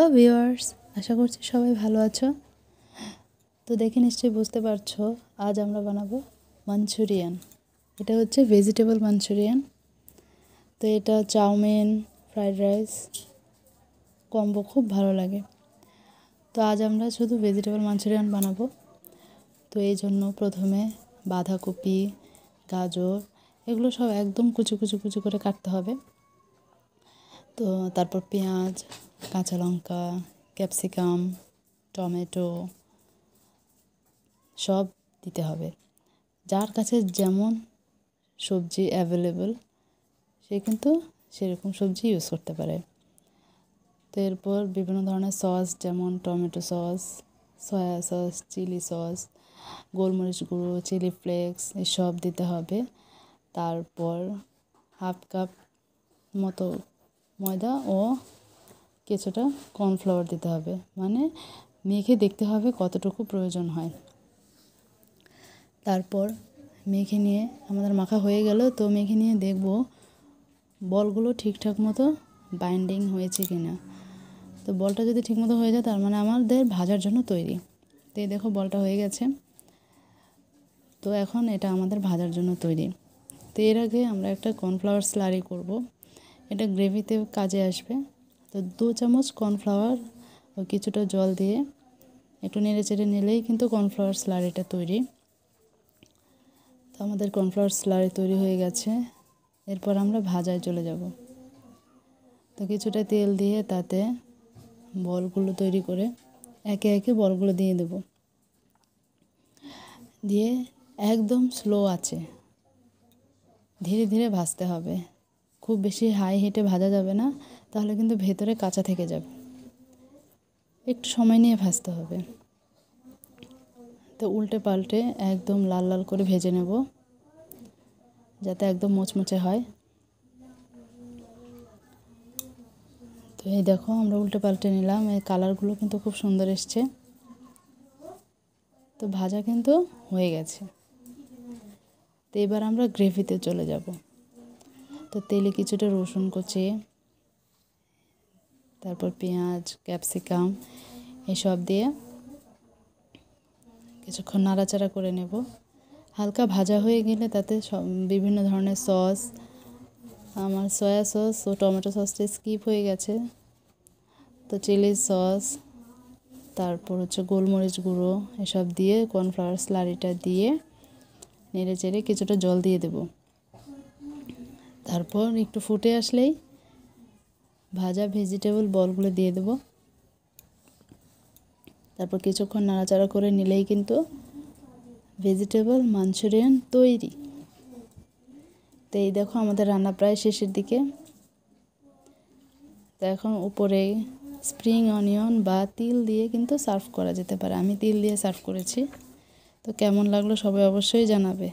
Hello viewers, আশা করছি সবাই ভালো আছো। তো দেখে নিশ্চয়ই বুঝতে পারছো আজ আমরা বানাবো মাঞ্চুরিয়ান। এটা হচ্ছে ভেজিটেবল মাঞ্চুরিয়ান। তো এটা চাউমিন, ফ্রাইড রাইস কম্বো খুব ভালো লাগে। তো আজ আমরা শুধু ভেজিটেবল মাঞ্চুরিয়ান বানাবো। তো এই জন্য প্রথমে বাঁধাকপি, গাজর এগুলো সব একদম কুচি কুচি কুচি করে কাটতে হবে। তো তারপর পেঁয়াজ, কাঁচা লঙ্কা, ক্যাপসিকাম, টমেটো সব দিতে হবে। যার কাছে যেমন সবজি অ্যাভেলেবল সে কিন্তু সেরকম সবজি ইউজ করতে পারে। তো এরপর বিভিন্ন ধরনের সস যেমন tomato sauce, soya sauce, chilli sauce, গোলমরিচ গুঁড়ো, চিলি ফ্লেক্স এসব দিতে হবে। তারপর হাফ কাপ মতো ময়দা ও কিছুটা কর্নফ্লাওয়ার দিতে হবে, মানে মেখে দেখতে হবে কতটুকু প্রয়োজন হয়। তারপর মেখে নিয়ে আমাদের মাখা হয়ে গেল। তো মেখে নিয়ে দেখব বলগুলো ঠিকঠাক মতো বাইন্ডিং হয়েছে কিনা। তো বলটা যদি ঠিকমতো হয়ে যায় তার মানে আমাদের ভাজার জন্য তৈরি। তো এই দেখো বলটা হয়ে গেছে। তো এখন এটা আমাদের ভাজার জন্য তৈরি। তো এর আগে আমরা একটা কর্নফ্লাওয়ার স্লারি করব, এটা গ্রেভিতে কাজে আসবে। তো 2 চামচ কর্নফ্লাওয়ার ও কিছুটা জল দিয়ে একটু নেড়ে চেড়ে নিলেই কিন্তু কর্নফ্লাওয়ার স্লারিটা তৈরি। তো আমাদের কর্নফ্লাওয়ার স্লারি তৈরি হয়ে গেছে। এরপর আমরা ভাজায় চলে যাব। তো কিছুটা তেল দিয়ে তাতে বলগুলো তৈরি করে একে একে বলগুলো দিয়ে দেব। দিয়ে একদম স্লো আছে ধীরে ধীরে ভাজতে হবে। খুব বেশি হাই হিটে ভাজা যাবে না, তাহলে কিন্তু ভেতরে কাঁচা থেকে যাবে। একটু সময় নিয়ে ভাজতে হবে। তো উল্টে পাল্টে একদম লাল লাল করে ভেজে নেব, যাতে একদম মুচমুচে হয়। তো এই দেখো আমরা উল্টে পাল্টে নিলাম, এই কালারগুলো কিন্তু খুব সুন্দর এসছে। তো ভাজা কিন্তু হয়ে গেছে। তো এবার আমরা গ্রেভিতে চলে যাব। তো তেলে কিছুটা রসুন কুচি, তারপর পেঁয়াজ, ক্যাপসিকাম এসব দিয়ে কিছুক্ষণ নাড়াচাড়া করে নেব। হালকা ভাজা হয়ে গেলে তাতে বিভিন্ন ধরনের সস, আমার সয়া সস ও টমেটো সসটা স্কিপ হয়ে গেছে, তো চিলি সস, তারপর হচ্ছে গোলমরিচ গুঁড়ো এসব দিয়ে কর্নফ্লাওয়ার স্লারিটা দিয়ে নেড়ে চেড়ে কিছুটা জল দিয়ে দেব। তারপর একটু ফুটে আসলেই ভাজা ভেজিটেবল বলগুলো দিয়ে দেব। তারপর কিছুক্ষণ নাড়াচাড়া করে নিলেই কিন্তু ভেজিটেবল মাঞ্চুরিয়ান তৈরি। তো এই দেখো আমাদের রান্না প্রায় শেষের দিকে। তো এখন উপরে স্প্রিং অনিয়ন বা তিল দিয়ে কিন্তু সার্ভ করা যেতে পারে। আমি তিল দিয়ে সার্ভ করেছি। তো কেমন লাগলো সবাই অবশ্যই জানাবে।